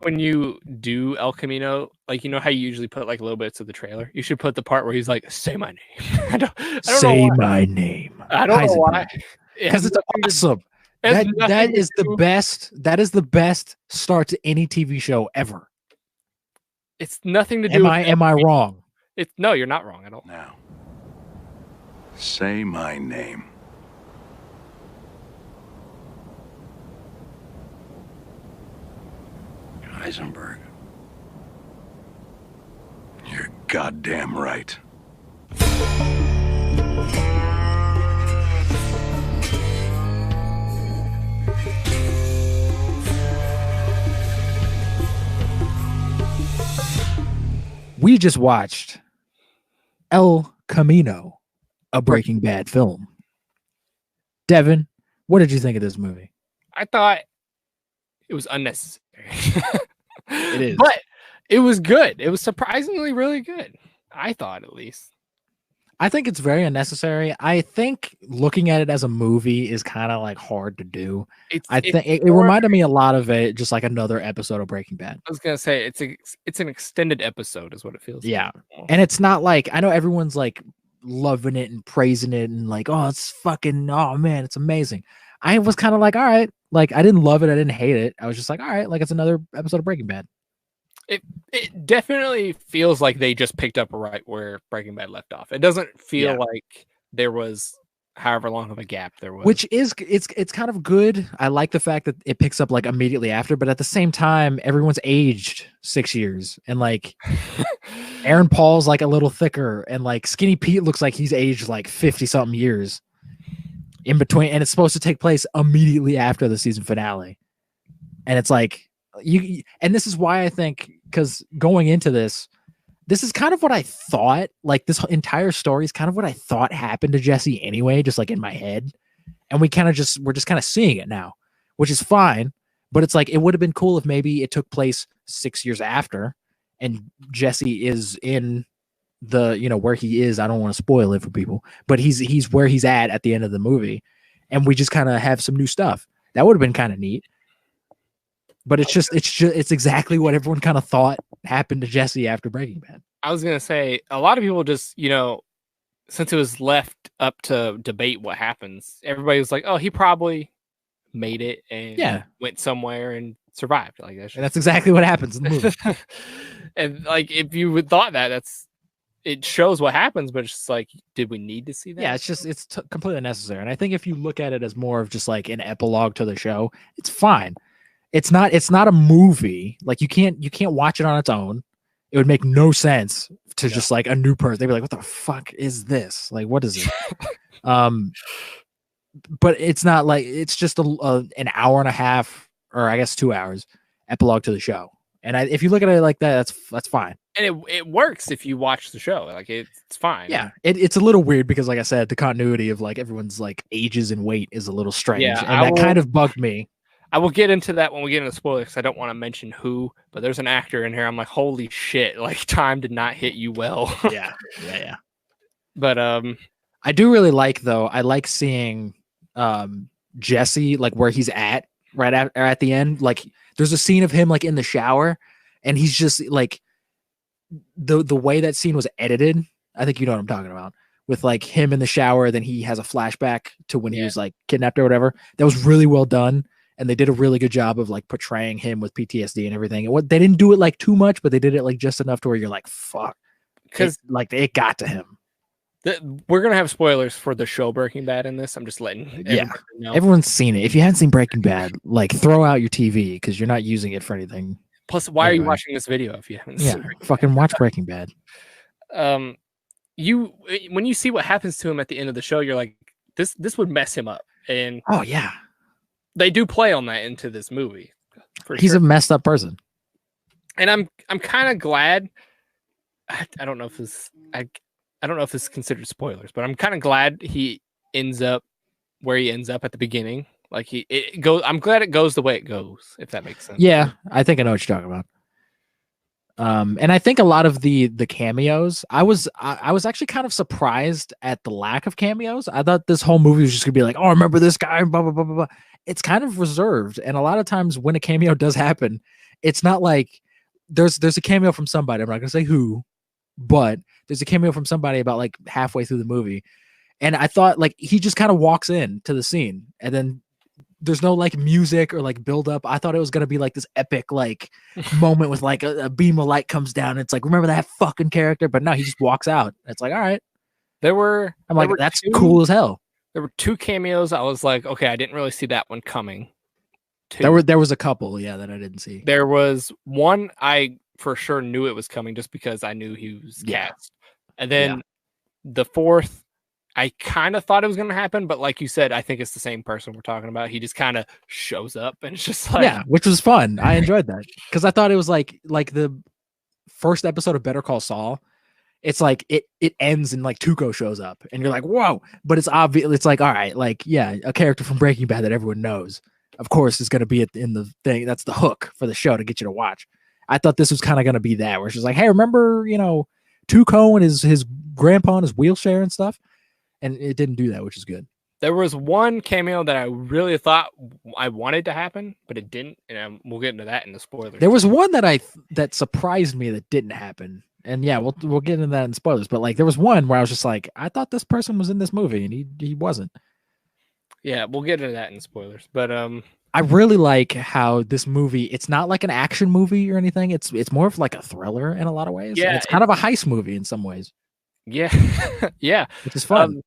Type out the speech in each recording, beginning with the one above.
when you do El Camino, like, you know how you usually put like little bits of the trailer? You should put the part where he's like, "Say my name." I don't Say know why. my name. I don't know why. Because it's awesome. That is the best. That is the best start to any TV show ever. It's nothing to do. Am I wrong? No, you're not wrong at all. Now, say my name. Heisenberg. You're goddamn right. We just watched El Camino, a Breaking Bad film. Devin, what did you think of this movie? I thought it was unnecessary. It is. But it was good. It was surprisingly really good. I thought, at least. I think it's very unnecessary. I think looking at it as a movie is kind of like hard to do. I think it reminded me a lot of it, just like another episode of Breaking Bad. I was gonna say it's an extended episode, is what it feels. Yeah, like. And it's not like, I know everyone's like loving it and praising it and like, oh, it's fucking, oh man, it's amazing. I was kind of like, all right, like I didn't love it, I didn't hate it. I was just like, all right, like it's another episode of Breaking Bad. It definitely feels like they just picked up right where Breaking Bad left off. It doesn't feel like there was however long of a gap there was. Which is, it's kind of good. I like the fact that it picks up like immediately after, but at the same time, everyone's aged 6 years. And like Aaron Paul's like a little thicker, and like Skinny Pete looks like he's aged like 50 something years in between. And it's supposed to take place immediately after the season finale. And it's like, and this is why I think, because going into this is kind of what I thought, like this entire story is kind of what I thought happened to Jesse anyway, just like in my head. And we're just kind of seeing it now, which is fine. But it's like, it would have been cool if maybe it took place 6 years after and Jesse is in the, you know, where he is. I don't want to spoil it for people, but he's where he's at the end of the movie. And we just kind of have some new stuff. That would have been kind of neat. But it's exactly what everyone kind of thought happened to Jesse after Breaking Bad. I was going to say, a lot of people just, you know, since it was left up to debate what happens, everybody was like, oh, he probably made it and went somewhere and survived. Like that's exactly what happens in the movie. And like, if you would thought that, it shows what happens, but it's just like, did we need to see that? Yeah, it's completely unnecessary. And I think if you look at it as more of just like an epilogue to the show, it's fine. It's not a movie. Like you can't watch it on its own. It would make no sense to just like a new person. They'd be like, what the fuck is this? Like, what is it? But it's not like, it's just an hour and a half, or I guess 2 hours epilogue to the show. And if you look at it like that, that's fine. And it works if you watch the show. Like it's fine. Yeah. It's a little weird because, like I said, the continuity of like everyone's like ages and weight is a little strange. Yeah, and that kind of bugged me. I will get into that when we get into spoilers, because I don't want to mention who, but there's an actor in here. I'm like, holy shit, like time did not hit you well. Yeah. But I do really like, though, I like seeing Jesse, like where he's at right at the end. Like there's a scene of him like in the shower, and he's just like the way that scene was edited. I think you know what I'm talking about, with like him in the shower. Then he has a flashback to when he was like kidnapped or whatever. That was really well done. And they did a really good job of like portraying him with PTSD and everything. And they didn't do it like too much, but they did it like just enough to where you're like, fuck, because like it got to him. We're gonna have spoilers for the show Breaking Bad in this. I'm just letting know. Everyone's seen it. If you haven't seen Breaking Bad, like throw out your TV because you're not using it for anything. Plus, why are you watching this video if you haven't seen it? Fucking watch Breaking Bad. When you see what happens to him at the end of the show, you're like, this would mess him up. And oh yeah. They do play on that into this movie. He's a messed up person, and I'm kind of glad. I don't know if this is considered spoilers, but I'm kind of glad he ends up where he ends up at the beginning. Like I'm glad it goes the way it goes, if that makes sense. Yeah, I think I know what you're talking about. And I think a lot of the cameos, I was actually kind of surprised at the lack of cameos. I thought this whole movie was just gonna be like, oh, remember this guy, blah blah blah blah blah. It's kind of reserved, and a lot of times when a cameo does happen, it's not like there's a cameo from somebody. I'm not gonna say who, but there's a cameo from somebody about like halfway through the movie, and I thought like he just kind of walks in to the scene, and then there's no like music or like build up. I thought it was gonna be like this epic like moment with like a beam of light comes down. And it's like, remember that fucking character? But no, he just walks out. It's like, all right. I'm like, that's cool as hell. There were 2 cameos. I was like, okay, I didn't really see that one coming. 2. There was a couple, yeah, that I didn't see. There was one I for sure knew it was coming just because I knew he was cast. And then the 4th, I kind of thought it was going to happen, but like you said, I think it's the same person we're talking about. He just kind of shows up, and it's just like, yeah, which was fun. I enjoyed that because I thought it was like the first episode of Better Call Saul. It's like it ends and like Tuco shows up, and you're like, whoa! But it's obvious. It's like, all right, like yeah, a character from Breaking Bad that everyone knows, of course, is going to be in the thing. That's the hook for the show to get you to watch. I thought this was kind of going to be that, where she's like, hey, remember, Tuco and his grandpa and his wheelchair and stuff. And it didn't do that, which is good. There was one cameo that I really thought I wanted to happen, but it didn't, and we'll get into that in the spoilers. There was one that surprised me that didn't happen, and yeah, we'll get into that in spoilers. But like, there was one where I was just like, I thought this person was in this movie, and he wasn't. Yeah, we'll get into that in spoilers. But I really like how this movie. It's not like an action movie or anything. It's more of like a thriller in a lot of ways. Yeah, and it's kind of a heist movie in some ways. Yeah, yeah, which is fun.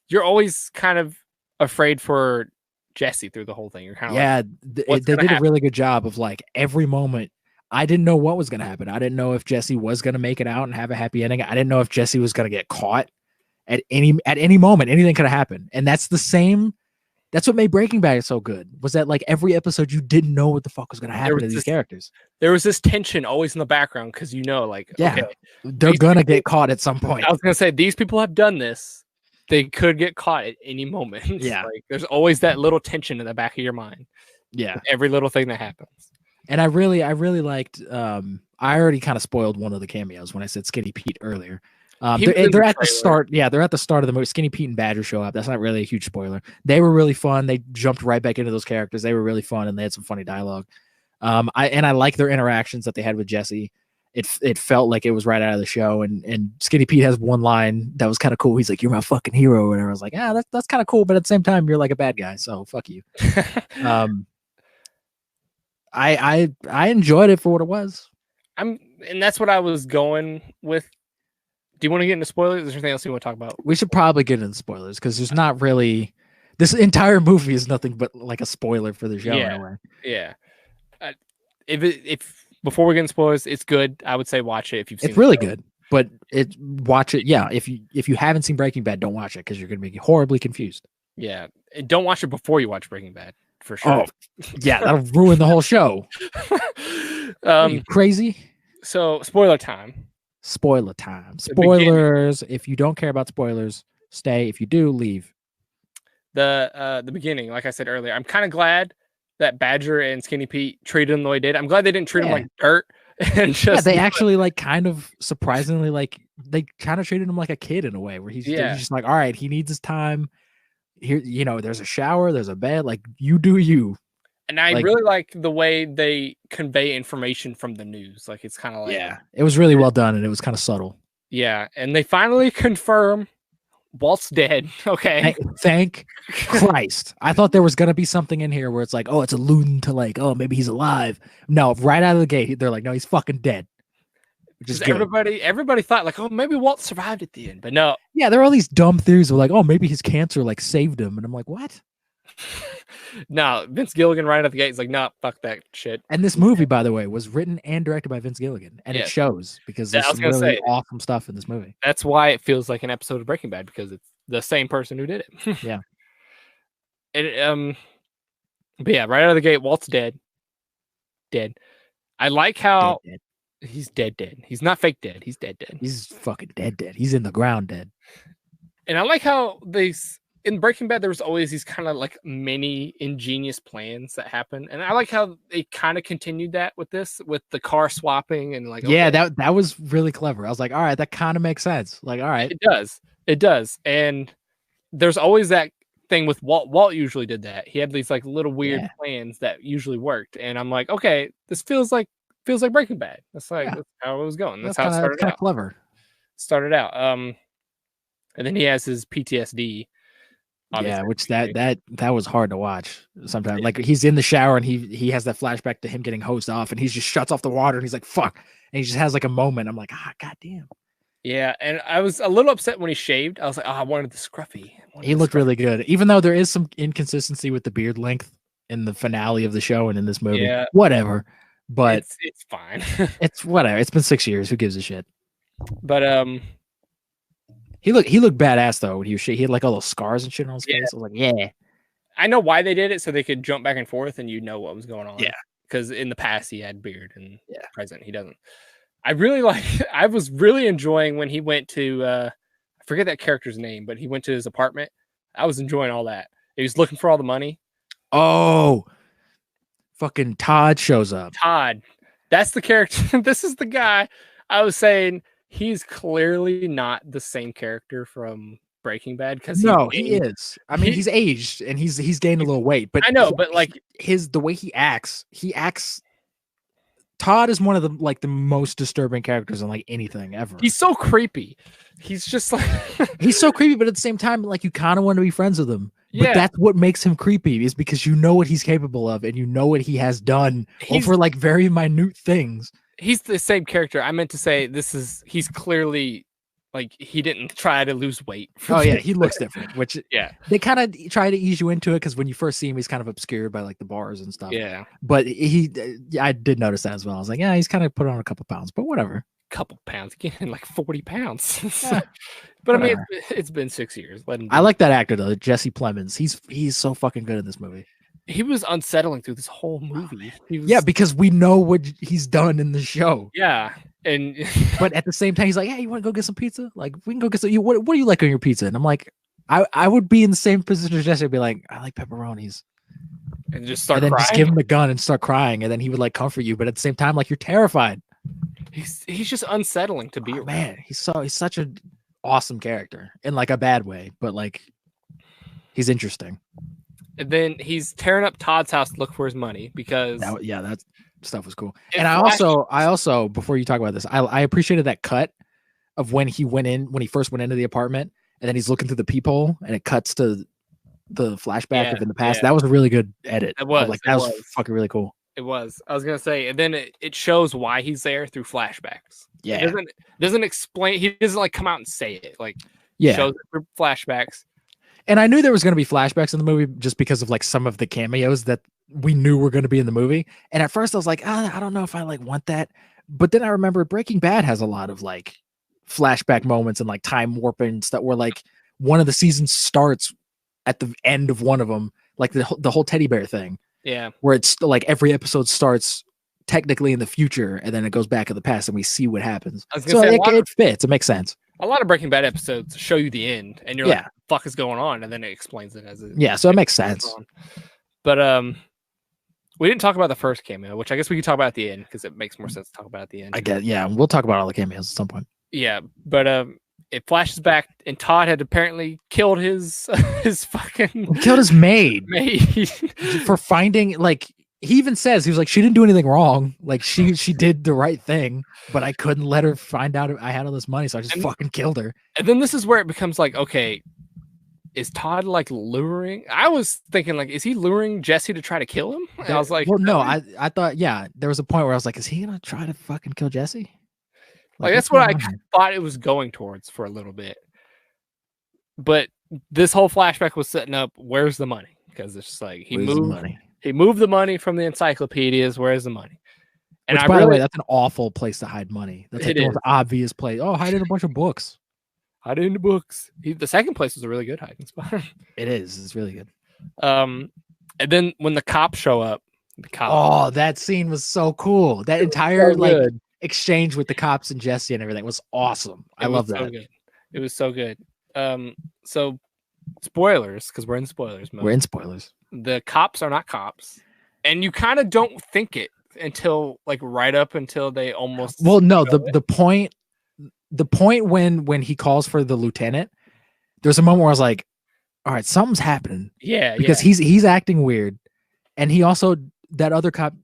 You're always kind of afraid for Jesse through the whole thing. You're kind of they did a really good job of like every moment. I didn't know what was going to happen. I didn't know if Jesse was going to make it out and have a happy ending. I didn't know if Jesse was going to get caught at any moment. Anything could have happened, and that's the same. That's what made Breaking Bad so good. Was that like every episode you didn't know what the fuck was going to happen to these characters. There was this tension always in the background because like, okay, they're gonna get caught at some point. I was gonna say these people have done this. They could get caught at any moment. Yeah, like there's always that little tension in the back of your mind. Yeah, every little thing that happens. And I really liked. I already kind of spoiled one of the cameos when I said Skinny Pete earlier. They're at the start. Yeah, they're at the start of the movie. Skinny Pete and Badger show up. That's not really a huge spoiler. They were really fun. They jumped right back into those characters. They were really fun, and they had some funny dialogue. I like their interactions that they had with Jesse. It felt like it was right out of the show. And Skinny Pete has one line that was kind of cool. He's like, "You're my fucking hero," and I was like, that's kind of cool, but at the same time, you're like a bad guy, so fuck you. I enjoyed it for what it was. And that's what I was going with. Do you want to get into spoilers? Is there anything else you want to talk about? We should probably get into spoilers because there's not really. This entire movie is nothing but like a spoiler for the show. Yeah, in a way. Yeah. If before we get into spoilers, it's good. I would say watch it if you've seen. It's really good, but watch it. Yeah, if you haven't seen Breaking Bad, don't watch it because you're going to be horribly confused. Yeah, and don't watch it before you watch Breaking Bad for sure. Oh, yeah, that'll ruin the whole show. Are you crazy? So spoiler time. Spoiler time. Spoilers. If you don't care about spoilers, stay. If you do, leave. The beginning, like I said earlier, I'm kind of glad that Badger and Skinny Pete treated him the way they did. I'm glad they didn't treat him like dirt. And just they actually like kind of surprisingly like they kind of treated him like a kid in a way where he's just like, all right, he needs his time. Here, there's a shower, there's a bed, like you do you. And I really like the way they convey information from the news. Like it's kind of like it was really well done and it was kind of subtle. Yeah, and they finally confirm Walt's dead. Okay. Thank Christ. I thought there was going to be something in here where it's like, oh, it's alluding to like, oh, maybe he's alive. No, right out of the gate, they're like, no, he's fucking dead. Which is everybody thought like, oh, maybe Walt survived at the end, but no. Yeah, there are all these dumb theories of like, oh, maybe his cancer like saved him. And I'm like, what? No, Vince Gilligan right out of the gate is like, nah, fuck that shit. And this movie, by the way, was written and directed by Vince Gilligan. And it shows because there's some really awesome stuff in this movie. That's why it feels like an episode of Breaking Bad because it's the same person who did it. Yeah. And but yeah, right out of the gate, Walt's dead. Dead. I like how he's dead. He's not fake dead. He's dead. He's fucking dead. He's in the ground dead. And I like how in Breaking Bad, there was always these kind of like mini ingenious plans that happen, and I like how they kind of continued that with this, with the car swapping and like yeah, that was really clever. I was like, all right, that kind of makes sense. Like, all right, it does, and there's always that thing with Walt. Walt usually did that. He had these like little weird plans that usually worked, and I'm like, okay, this feels like Breaking Bad. That's like that's how it was going. That's how it started out. Clever. Started out. And then he has his PTSD. Yeah, which that was hard to watch sometimes. Yeah. Like he's in the shower and he has that flashback to him getting hosed off, and he just shuts off the water and he's like, fuck. And he just has like a moment. I'm like, goddamn. Yeah, and I was a little upset when he shaved. I was like, I wanted the scruffy. He looked really good, even though there is some inconsistency with the beard length in the finale of the show and in this movie. Yeah. Whatever. But it's fine. It's whatever. It's been 6 years. Who gives a shit? But he looked badass though when he was he had like all those scars and shit on his face. I was like, yeah. I know why they did it, so they could jump back and forth and you know what was going on. Yeah. Because in the past he had beard and present he doesn't. I was really enjoying when he went to I forget that character's name, but he went to his apartment. I was enjoying all that. He was looking for all the money. Oh, fucking Todd shows up. Todd. That's the character. This is the guy I was saying. He's clearly not the same character from Breaking Bad because he is. I mean, he's aged and he's gained a little weight, but I know, but like the way he acts. Todd is one of the most disturbing characters in like anything ever. He's so creepy. He's just like he's so creepy, but at the same time, like you kind of want to be friends with him. But that's what makes him creepy, is because you know what he's capable of and you know what he has done over like very minute things. He's the same character. I meant to say he's clearly like he didn't try to lose weight. Oh yeah, he looks different, which they kind of try to ease you into it because when you first see him, he's kind of obscured by like the bars and stuff. Yeah, but I did notice that as well. I was like, yeah, he's kind of put on a couple pounds, but whatever. Couple pounds, again, like 40 pounds. But I mean, it's been 6 years. Let him. I like that actor though, Jesse Plemons. He's so fucking good in this movie. He was unsettling through this whole movie. Because we know what he's done in the show. Yeah, and but at the same time, he's like, "Hey, you want to go get some pizza? Like, we can go get some. What do you like on your pizza?" And I'm like, I would be in the same position as Jesse. I'd be like, "I like pepperonis," and just start. And then crying. Just give him a gun and start crying, and then he would like comfort you. But at the same time, like you're terrified. He's just unsettling to be around. Man, he's such an awesome character in like a bad way, but like he's interesting. And then he's tearing up Todd's house to look for his money because that stuff was cool. And I also before you talk about this, I appreciated that cut of when he first went into the apartment and then he's looking through the peephole and it cuts to the flashback of in the past. Yeah. That was a really good edit. It was that was fucking really cool. It was. I was gonna say, and then it shows why he's there through flashbacks. Yeah, it doesn't explain. He doesn't like come out and say it. Like shows it through flashbacks. And I knew there was going to be flashbacks in the movie just because of like some of the cameos that we knew were going to be in the movie. And at first I was like, I don't know if I like want that. But then I remember Breaking Bad has a lot of like flashback moments and like time warping stuff where like one of the seasons starts at the end of one of them, like the whole teddy bear thing. Yeah. Where it's like every episode starts technically in the future and then it goes back in the past and we see what happens. So it fits. It makes sense. A lot of Breaking Bad episodes show you the end and you're like, what the fuck is going on? And then it explains it as so it makes sense. But we didn't talk about the first cameo, which I guess we could talk about at the end because it makes more sense to talk about at the end. I guess, we'll talk about all the cameos at some point. Yeah, but it flashes back and Todd had apparently killed his maid for finding like. He even says, he was like, she didn't do anything wrong. Like she did the right thing, but I couldn't let her find out I had all this money. So I just fucking killed her. And then this is where it becomes like, okay, is Todd like luring? I was thinking like, is he luring Jesse to try to kill him? And I was like, well, no, I thought, there was a point where I was like, is he going to try to fucking kill Jesse? Like that's what I thought it was going towards for a little bit. But this whole flashback was setting up, where's the money? Because it's just like, He moved the money from the encyclopedias. Where's the money? And by the way, that's an awful place to hide money. That's like the most obvious place. Oh, hide in a bunch of books. Hide in the books. The second place was a really good hiding spot. It is. It's really good. And then when the cops show up, that scene was so cool. That entire exchange with the cops and Jesse and everything was awesome. I love that. It was so good. So spoilers, because we're in spoilers mode. We're in spoilers. The cops are not cops, and you kind of don't think it until like right up until they almost. Well, no, the point when he calls for the lieutenant, there's a moment where I was like, all right, something's happening. Yeah, because he's acting weird, and he also, that other cop,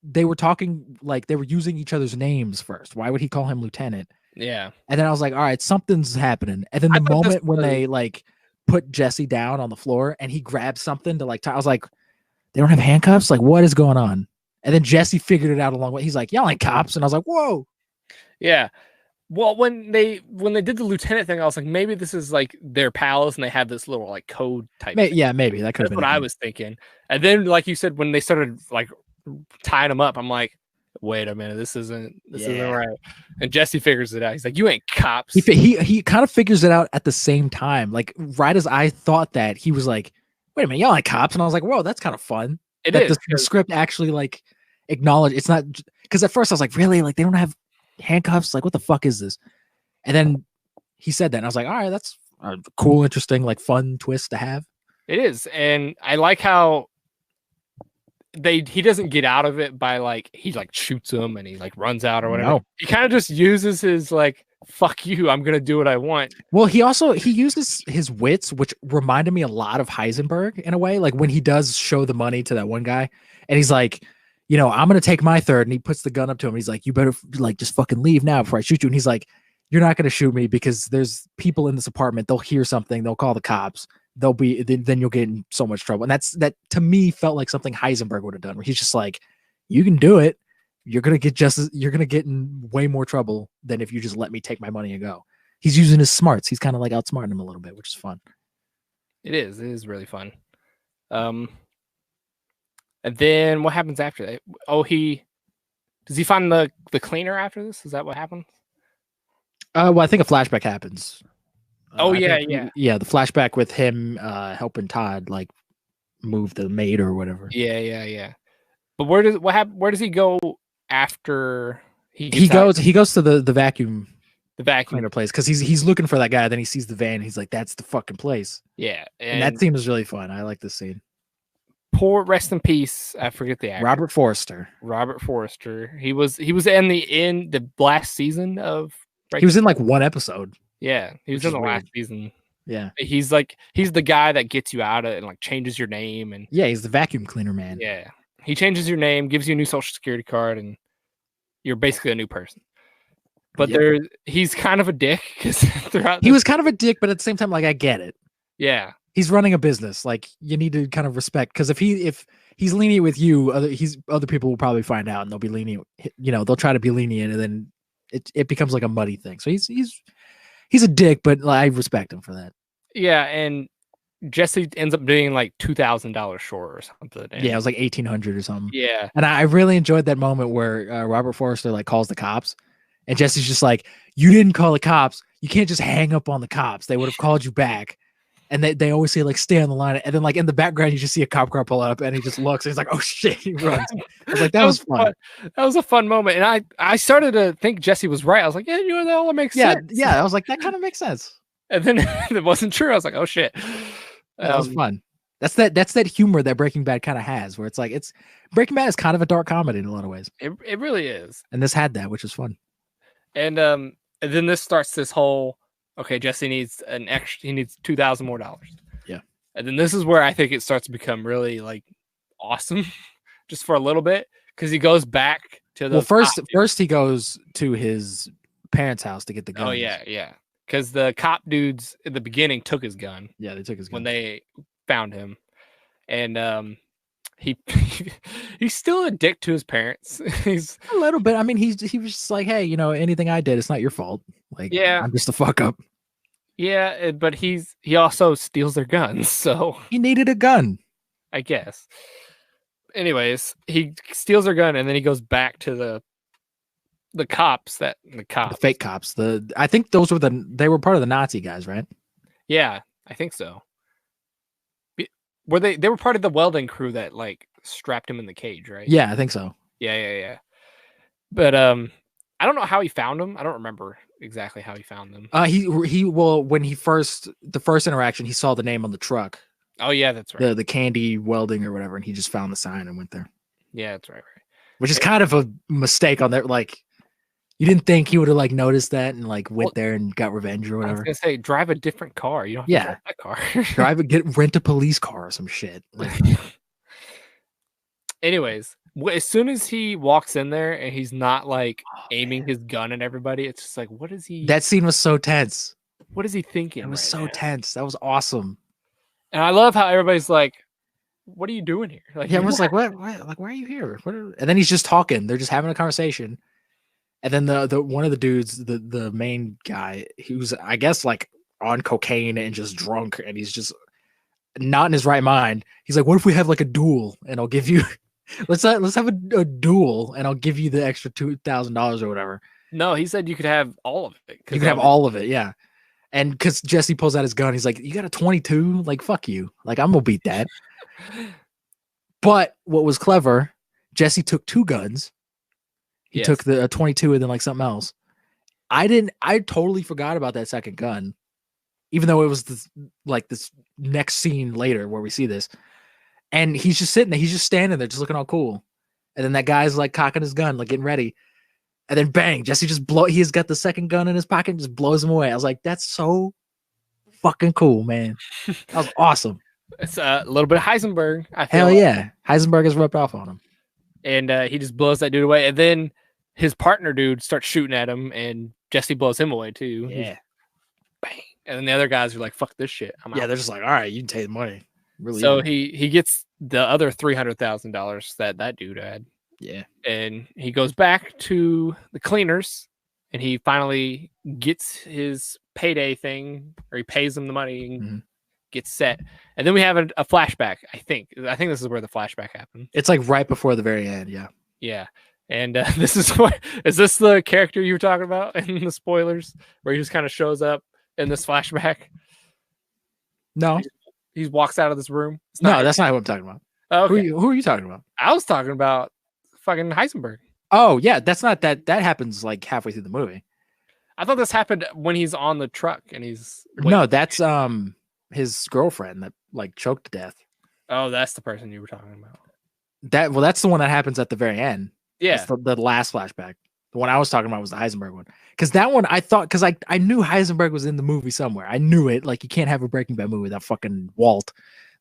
they were talking like they were using each other's names first. Why would he call him lieutenant? Yeah. And then I was like, all right, something's happening. And then the moment when they like put Jesse down on the floor and he grabs something to like, I was like, they don't have handcuffs? Like, what is going on? And then Jesse figured it out along the way. He's like, y'all ain't cops. And I was like, whoa. Yeah. Well, when they did the lieutenant thing, I was like, maybe this is like their pals and they have this little like code type thing. Yeah, maybe. That could have been what I was thinking. And then, like you said, when they started like tying them up, I'm like, wait a minute, this isn't right. And Jesse figures it out. He's like, you ain't cops. He kind of figures it out at the same time. Like right as I thought that, he was like, wait a minute, y'all ain't cops. And I was like, whoa, that's kind of fun. The script actually like acknowledged it's not, because at first I was like, really? Like they don't have handcuffs? Like what the fuck is this? And then he said that and I was like, all right, that's a cool, interesting, like fun twist to have. It is. And I like how he doesn't get out of it by like he like shoots him and he like runs out or whatever. No. He kind of just uses his like, fuck you, I'm gonna do what I want. Well, he uses his wits, which reminded me a lot of Heisenberg in a way. Like when he does show the money to that one guy and he's like, you know, I'm gonna take my third, and he puts the gun up to him. He's like, you better like just fucking leave now before I shoot you. And he's like, you're not gonna shoot me because there's people in this apartment. They'll hear something. They'll call the cops. Then you'll get in so much trouble. And that to me felt like something Heisenberg would have done, where he's just like, you can do it. You're gonna get in way more trouble than if you just let me take my money and go. He's using his smarts. He's kind of like outsmarting him a little bit, which is fun. It is really fun. And then what happens after that? Oh, does he find the cleaner after this? Is that what happens? Well, I think a flashback happens. The flashback with him helping Todd like move the maid or whatever. Yeah. But where does he go after he goes to the vacuum cleaner place because he's looking for that guy. Then he sees the van. He's like, that's the fucking place. Yeah, and that scene was really fun. I like this scene. Poor, rest in peace. I forget the actor. Robert Forster. He was in the last season of. He was in like one episode. Yeah, he was in the last season. Yeah, he's the guy that gets you out of it and like changes your name and. Yeah, he's the vacuum cleaner man. Yeah, he changes your name, gives you a new social security card, and you're basically a new person. But he's kind of a dick because he was kind of a dick, but at the same time, like I get it. Yeah. He's running a business. Like you need to kind of respect, because if he's lenient with you, other people will probably find out and they'll be lenient. You know, they'll try to be lenient, and then it becomes like a muddy thing. So he's a dick, but I respect him for that. Yeah, and Jesse ends up being like $2,000 short or something. Yeah, it was like $1,800 or something. Yeah, and I really enjoyed that moment where Robert Forster like calls the cops, and Jesse's just like, "You didn't call the cops. You can't just hang up on the cops. They would have called you back." And they always say like, stay on the line. And then like in the background, you just see a cop car pull up and he just looks and he's like, oh shit, he runs. I was like, that was fun. That was a fun moment. And I started to think Jesse was right. I was like, yeah, that all makes sense. Yeah. I was like, that kind of makes sense. And then it wasn't true. I was like, oh shit. That was fun. That's that humor that Breaking Bad kind of has, where it's like, Breaking Bad is kind of a dark comedy in a lot of ways. It really is. And this had that, which was fun. And then this starts this whole, okay, Jesse needs he needs $2,000 more. Yeah. And then this is where I think it starts to become really like awesome just for a little bit, because he goes back to the. Well, first he goes to his parents' house to get the gun. Oh, yeah. Because the cop dudes at the beginning took his gun. Yeah, they took his gun when they found him. And he's still a dick to his parents. He's a little bit. I mean, he was just like, hey, anything I did, it's not your fault. Like, yeah, I'm just a fuck up. Yeah, but he also steals their guns, so he needed a gun, I guess. Anyways, he steals their gun and then he goes back to the cops. The fake cops. I think those were they were part of the Nazi guys, right? Yeah, I think so. Were they were part of the welding crew that like strapped him in the cage, right? Yeah, I think so. Yeah. But I don't know how he found them. I don't remember exactly how he found them. When the first interaction, he saw the name on the truck. Oh yeah, that's right. The Candy Welding or whatever, and he just found the sign and went there. Yeah, that's right. Which is kind of a mistake on there. Like, you didn't think he would have like noticed that and like went there and got revenge or whatever. I was gonna say, drive a different car. You don't have to drive that car. Rent a police car or some shit. Like, anyways, as soon as he walks in there and he's not like aiming his gun at everybody, it's just like, what is he? That scene was so tense. What is he thinking? It was so tense. That was awesome. And I love how everybody's like, what are you doing here? Like, everyone's like, what? Like, why are you here? And then he's just talking. They're just having a conversation. And then the one of the dudes, the main guy, he was, I guess, like on cocaine and just drunk, and he's just not in his right mind. He's like, what if we have like a duel, and I'll give you let's have a duel, and I'll give you the extra $2,000 or whatever. No, he said you could have all of it. You could have all of it, yeah. And because Jesse pulls out his gun, he's like, you got a 22? Like, fuck you. Like, I'm gonna beat that. But what was clever, Jesse took 2 guns. He took the 22 and then like something else. I totally forgot about that second gun, even though it was this next scene later where we see this. And he's just sitting there, he's just standing there, just looking all cool. And then that guy's like cocking his gun, like getting ready. And then bang, Jesse he's got the second gun in his pocket and just blows him away. I was like, that's so fucking cool, man. That was awesome. It's a little bit of Heisenberg. Hell yeah. Heisenberg has rubbed off on him. And he just blows that dude away. And then his partner dude starts shooting at him, and Jesse blows him away too. Yeah. Bang. And then the other guys are like, fuck this shit. I'm out. They're just like, all right, you can take the money. Really. So he gets the other $300,000 that dude had. Yeah. And he goes back to the cleaners, and he finally gets his payday thing, or he pays them the money and gets set. And then we have a flashback, I think. This is where the flashback happened. It's like right before the very end, yeah. Yeah. And this is this the character you were talking about in the spoilers, where he just kind of shows up in this flashback? No. He walks out of this room. No, that's not what I'm talking about. Okay. Who are you talking about? I was talking about fucking Heisenberg. Oh, yeah, that's not that happens like halfway through the movie. I thought this happened when he's on the truck and he's No, that's his girlfriend that like choked to death. Oh, that's the person you were talking about. That's the one that happens at the very end. Yeah. The last flashback. The one I was talking about was the Heisenberg one. Because that one I thought, because I knew Heisenberg was in the movie somewhere. I knew it. Like, you can't have a Breaking Bad movie without fucking Walt,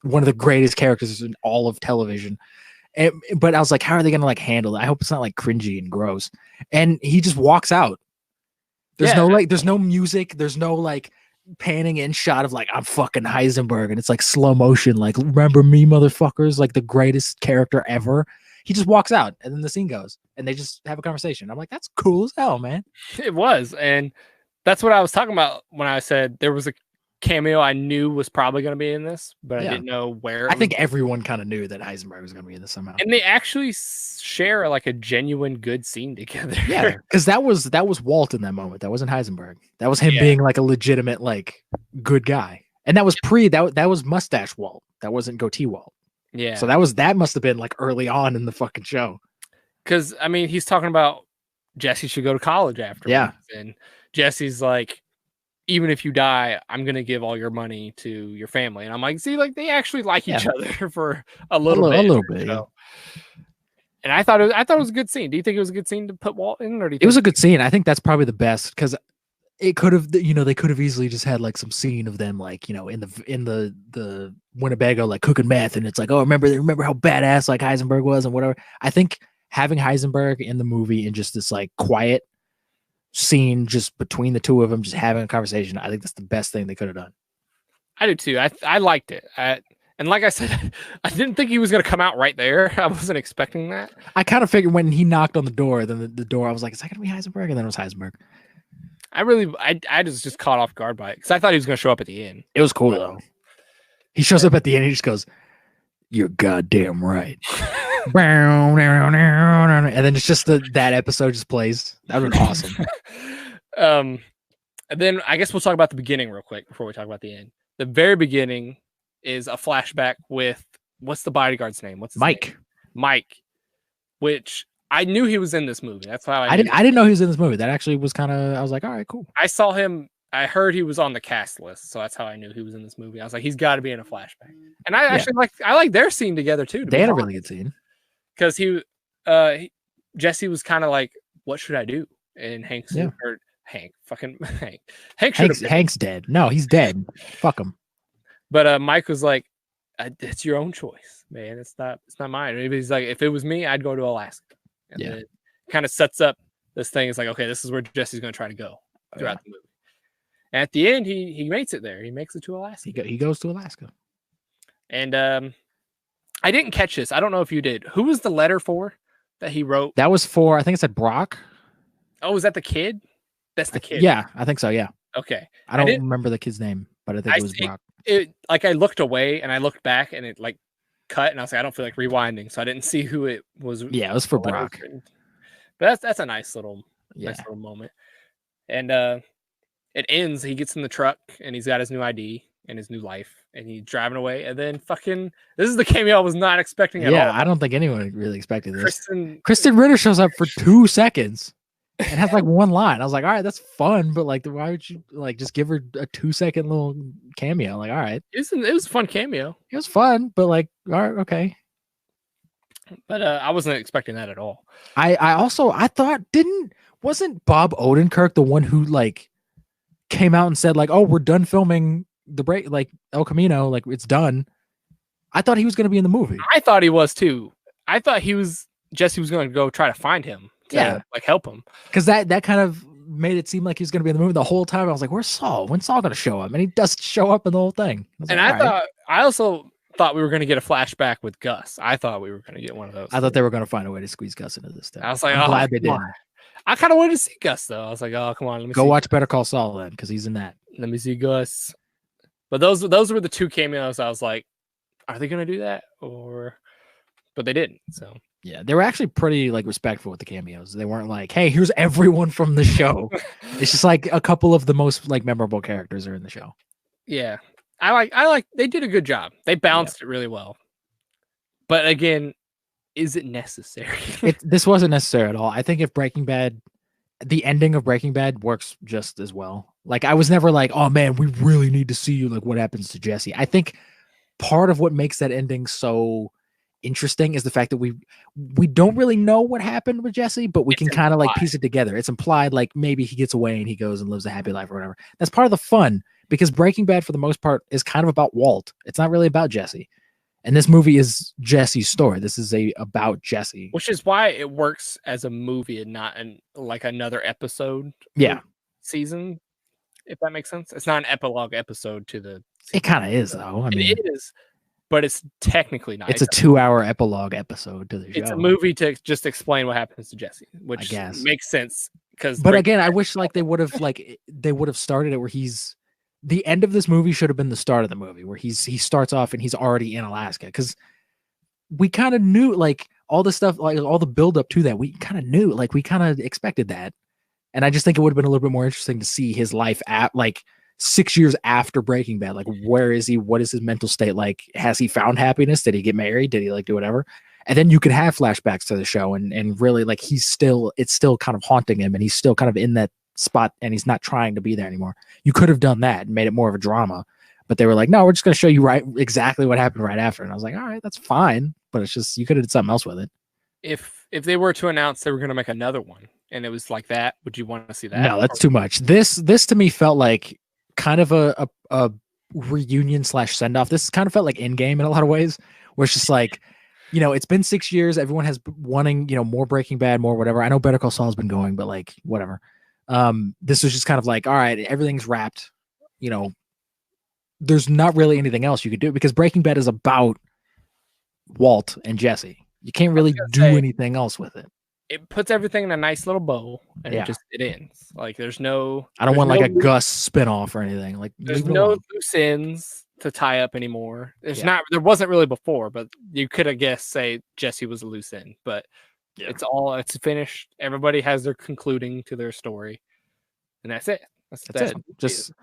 one of the greatest characters in all of television. But I was like, how are they gonna like handle it? I hope it's not like cringy and gross. And he just walks out. There's no music. There's no like panning in shot of like, I'm fucking Heisenberg, and it's like slow motion, like, remember me, motherfuckers, like the greatest character ever. He just walks out, and then the scene goes, and they just have a conversation. I'm like, that's cool as hell, man. It was, and that's what I was talking about when I said there was a cameo I knew was probably going to be in this, but I didn't know where. I think everyone kind of knew that Heisenberg was going to be in this somehow. And they actually share like a genuine good scene together. Yeah, because that was Walt in that moment. That wasn't Heisenberg. That was him being like a legitimate like good guy, and that was that was mustache Walt. That wasn't goatee Walt. Yeah. So that must have been like early on in the fucking show. Because I mean, he's talking about Jesse should go to college after. Yeah. And Jesse's like, even if you die, I'm gonna give all your money to your family. And I'm like, see, like they actually like each other for a little bit. Yeah. And I thought it was a good scene. Do you think it was a good scene to put Walt in, or do you think it was a good scene? I think that's probably the best, because it could have, they could have easily just had like some scene of them like, in the Winnebago like cooking meth, and it's like, oh, remember how badass like Heisenberg was and whatever. I think having Heisenberg in the movie and just this like quiet scene just between the two of them, just having a conversation, I think that's the best thing they could have done. I do too. I liked it. And like I said, I didn't think he was going to come out right there. I wasn't expecting that. I kind of figured when he knocked on the door, then the door, I was like, is that going to be Heisenberg? And then it was Heisenberg. I was just caught off guard by it, because I thought he was going to show up at the end. It was cool though. He shows up at the end. He just goes, "You're goddamn right." And then it's just that episode just plays. That would be awesome. And then I guess we'll talk about the beginning real quick before we talk about the end. The very beginning is a flashback with, what's the bodyguard's name? What's his Mike? Name? Mike, which I knew he was in this movie. That's how I didn't know he was in this movie. That actually was kind of. I was like, all right, cool. I saw him. I heard he was on the cast list, so that's how I knew he was in this movie. I was like, he's got to be in a flashback. And I actually like their scene together too. They had a really good scene because Jesse was kind of like, "What should I do?" And Hank's Hank's dead. No, he's dead. Fuck him. But Mike was like, "It's your own choice, man. It's not mine." And he's like, "If it was me, I'd go to Alaska." And then it kind of sets up this thing. It's like, okay, this is where Jesse's going to try to go throughout the movie. And at the end, he makes it there. He makes it to Alaska. He goes to Alaska. And I didn't catch this. I don't know if you did. Who was the letter for that he wrote? That was for, I think it said Brock. Oh, is that the kid? That's the kid. Yeah, I think so. Yeah. Okay. I don't remember the kid's name, but I think it was Brock. I looked away and I looked back and it like cut and I was like, I don't feel like rewinding, so I didn't see who it was. Yeah, it was for Brock. But that's a nice little moment. And it ends. He gets in the truck and he's got his new ID and his new life, and he's driving away. And then this is the cameo I was not expecting at all. Yeah, I don't think anyone really expected this. Kristen Ritter shows up for 2 seconds and has like one line. I was like, all right, that's fun, but like, why would you like just give her a 2-second little cameo? Like, all right, it was a fun cameo. It was fun, but like, all right, okay. But I wasn't expecting that at all. I thought wasn't Bob Odenkirk the one who like came out and said like, oh, we're done filming the break, like El Camino, like it's done. I thought he was going to be in the movie. I thought he was too. I thought Jesse was going to go try to find him to like help him, because that kind of made it seem like he was going to be in the movie the whole time. I was like, where's Saul? When's Saul going to show up? And he does show up in the whole thing. I also thought we were going to get a flashback with Gus. I thought we were going to get one of those. I thought they were going to find a way to squeeze Gus into this stuff. I was like, I'm glad they did. I kind of wanted to see Gus though. I was like, oh, come on, let me go watch Better Call Saul then, because he's in that. Let me see Gus. But those were the 2 cameos. I was like, are they going to do that? But they didn't. So yeah, they were actually pretty like respectful with the cameos. They weren't like, hey, here's everyone from the show. It's just like a couple of the most like memorable characters are in the show. Yeah, I like. They did a good job. They balanced it really well. But again, is it necessary? This wasn't necessary at all. I think if the ending of Breaking Bad works just as well. Like I was never like, oh man, we really need to see like what happens to Jesse. I think part of what makes that ending so interesting is the fact that we don't really know what happened with Jesse, but we can kind of like piece it together. It's implied like maybe he gets away and he goes and lives a happy life or whatever. That's part of the fun, because Breaking Bad for the most part is kind of about Walt. It's not really about Jesse. And this movie is Jesse's story. This is about Jesse, which is why it works as a movie and not like another episode. Season, if that makes sense. It's not an epilogue episode to the season. It kind of is though. I mean, it is, but it's technically not. It's a 2-hour epilogue episode to the show. It's a movie to just explain what happens to Jesse, which I guess makes sense. But again, I wish like they would have started it where the end of this movie should have been the start of the movie, where he starts off and he's already in Alaska, because we kind of knew like all the stuff, like all the build up to that. We kind of knew, like we kind of expected that, and I just think it would have been a little bit more interesting to see his life at like 6 years after Breaking Bad. Like, where is he? What is his mental state like? Has he found happiness? Did he get married? Did he like do whatever? And then you could have flashbacks to the show and really like it's still kind of haunting him, and he's still kind of in that spot and he's not trying to be there anymore. You could have done that and made it more of a drama, but they were like, no, we're just going to show you exactly what happened right after. And I was like, all right, that's fine, but it's just, you could have did something else with it. If they were to announce they were going to make another one and it was like that, would you want to see that? No, that's too much. This to me felt like kind of a reunion / send off. This kind of felt like Endgame in a lot of ways, where it's just like, you know, it's been 6 years. Everyone has wanting, you know, more Breaking Bad, more whatever. I know Better Call Saul's been going, but like whatever. This was just kind of like, all right, everything's wrapped. You know, there's not really anything else you could do, because Breaking Bad is about Walt and Jesse. You can't really do anything else with it. It puts everything in a nice little bow, and it ends. Like there's no. I don't want like a Gus spinoff or anything. Like there's no loose ends to tie up anymore. There's not. There wasn't really before, but you could have guessed say Jesse was a loose end, but. Yeah. It's finished. Everybody has their concluding to their story, and that's it. That's it. Just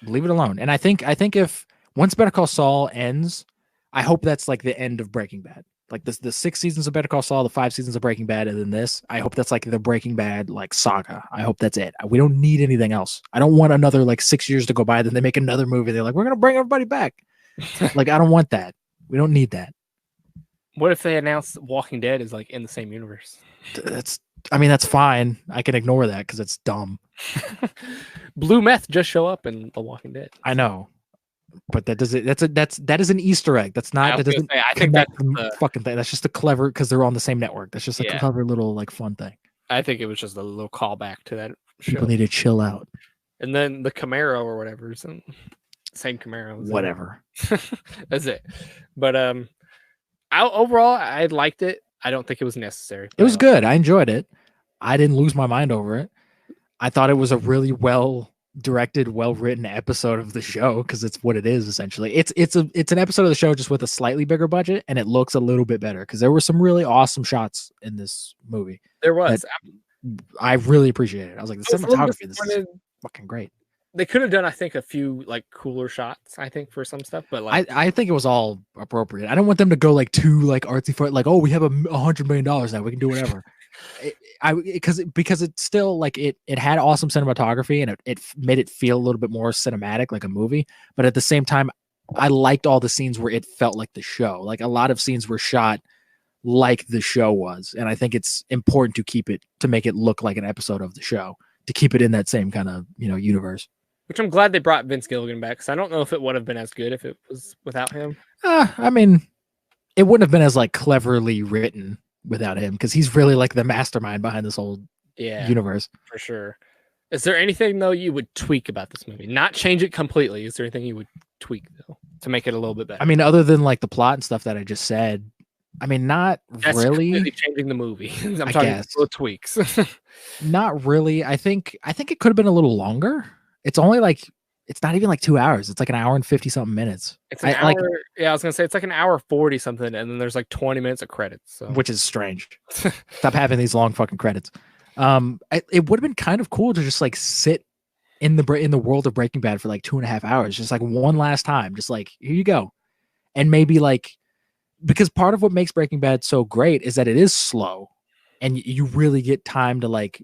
leave it alone. And I think if once Better Call Saul ends, I hope that's like the end of Breaking Bad. Like the 6 seasons of Better Call Saul, the 5 seasons of Breaking Bad, and then this. I hope that's like the Breaking Bad like saga. I hope that's it. We don't need anything else. I don't want another like 6 years to go by. Then they make another movie. They're like, we're gonna bring everybody back. Like, I don't want that. We don't need that. What if they announce Walking Dead is like in the same universe? That's fine. I can ignore that because it's Blue meth just show up in The Walking Dead. I know. But that is an Easter egg. That's not. That doesn't. I think that's the fucking thing. That's just a clever because they're on the same network. That's just a clever little like fun thing. I think it was just a little callback to that show. People need to chill out. And then the Camaro or whatever, same Camaro. Whatever. That's it. But overall, I liked it. I don't think it was necessary. It was good. I enjoyed it. I didn't lose my mind over it. I thought it was a really well directed, well written episode of the show because it's what it is essentially. It's an episode of the show just with a slightly bigger budget, and it looks a little bit better because there were some really awesome shots in this movie. There was. I really appreciate it. I was like, the cinematography, this is fucking great. They could have done, I think, a few like cooler shots, I think, for some stuff, but like I think it was all appropriate. I don't want them to go like too like artsy for it, like, oh, we have $100 million now, we can do whatever. Because it's still like it had awesome cinematography and it made it feel a little bit more cinematic, like a movie. But at the same time, I liked all the scenes where it felt like the show. Like a lot of scenes were shot like the show was, and I think it's important to make it look like an episode of the show, to keep it in that same kind of universe. Which I'm glad they brought Vince Gilligan back, because I don't know if it would have been as good if it was without him. I mean, it wouldn't have been as like cleverly written without him, because he's really like the mastermind behind this whole universe. For sure. Is there anything though you would tweak about this movie? Not change it completely. Is there anything you would tweak though to make it a little bit better? I mean, other than like the plot and stuff that I just said, I mean, not That's really completely changing the movie. I'm talking little tweaks. Not really. I think it could have been a little longer. It's only like, it's not even like 2 hours. It's like an hour and 50 something minutes. It's an hour. I was gonna say it's like an hour 40 something, and then there's like 20 minutes of credits. So. Which is strange. Stop having these long fucking credits. It would have been kind of cool to just like sit in the world of Breaking Bad for like 2.5 hours, just like one last time, just like, here you go. And maybe like, because part of what makes Breaking Bad so great is that it is slow, and you really get time to like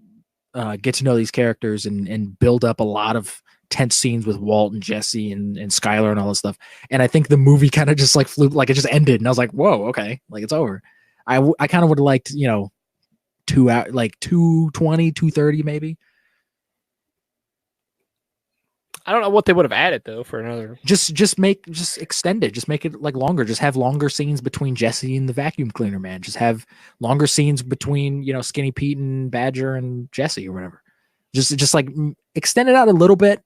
get to know these characters and build up a lot of tense scenes with Walt and Jesse and Skylar and all this stuff. And I think the movie kind of just like flew, like it just ended, and I was like, whoa, okay, like it's over. I kind of would have liked 2 hours, like 220, 230 maybe. I don't know what they would have added though for another. Just extend it. Just make it like longer. Just have longer scenes between Jesse and the vacuum cleaner man. Just have longer scenes between Skinny Pete and Badger and Jesse or whatever. Just like extend it out a little bit.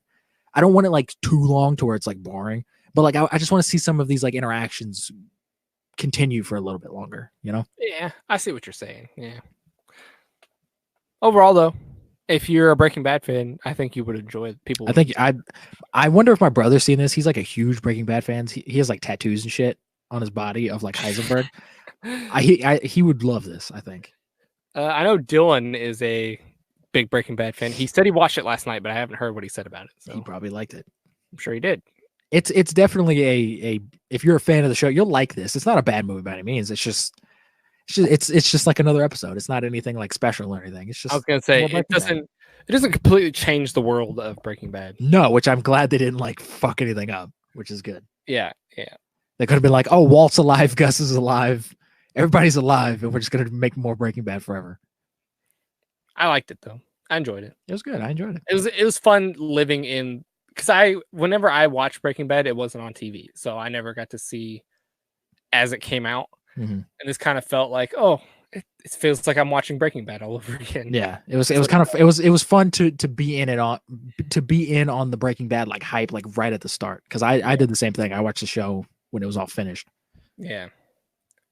I don't want it like too long to where it's like boring. But like I just want to see some of these like interactions continue for a little bit longer. Yeah, I see what you're saying. Yeah. Overall though, if you're a Breaking Bad fan, I think you would enjoy it. People. I wonder if my brother's seen this. He's like a huge Breaking Bad fan. He has like tattoos and shit on his body of like Heisenberg. He would love this, I think. I know Dylan is a big Breaking Bad fan. He said he watched it last night, but I haven't heard what he said about it. So he probably liked it. I'm sure he did. It's definitely a if you're a fan of the show, you'll like this. It's not a bad movie by any means. It's just like another episode. It's not anything like special or anything. It's just, I was gonna say it doesn't completely change the world of Breaking Bad. No, which I'm glad they didn't like fuck anything up, which is good. Yeah. They could have been like, oh, Walt's alive, Gus is alive, everybody's alive, and we're just gonna make more Breaking Bad forever. I liked it though. I enjoyed it. It was good. I enjoyed it. It was fun living in, because whenever I watched Breaking Bad, it wasn't on TV, so I never got to see as it came out. Mm-hmm. And this kind of felt like, oh, it feels like I'm watching Breaking Bad all over again. Yeah, it was fun to be in on the Breaking Bad like hype like right at the start, because I did the same thing. I watched the show when it was all finished. Yeah,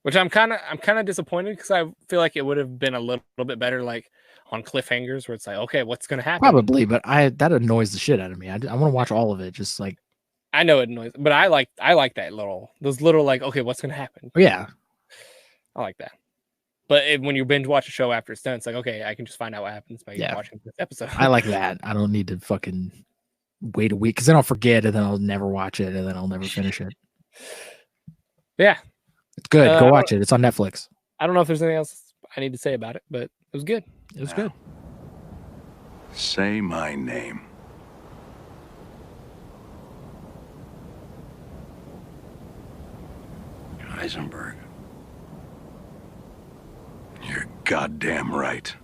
which I'm kind of disappointed, because I feel like it would have been a little bit better like on cliffhangers where it's like, okay, what's gonna happen? Probably, but that annoys the shit out of me. I want to watch all of it, just like. I know it annoys, but I like that those little like, okay, what's gonna happen? Yeah. I like that. But when you binge watch a show after it's done, it's like, okay, I can just find out what happens by watching this episode. I like that. I don't need to fucking wait a week, because then I'll forget, and then I'll never watch it, and then I'll never finish it. Yeah. It's good. Go watch it. It's on Netflix. I don't know if there's anything else I need to say about it, but it was good. It was good. Say my name. Heisenberg. You're goddamn right.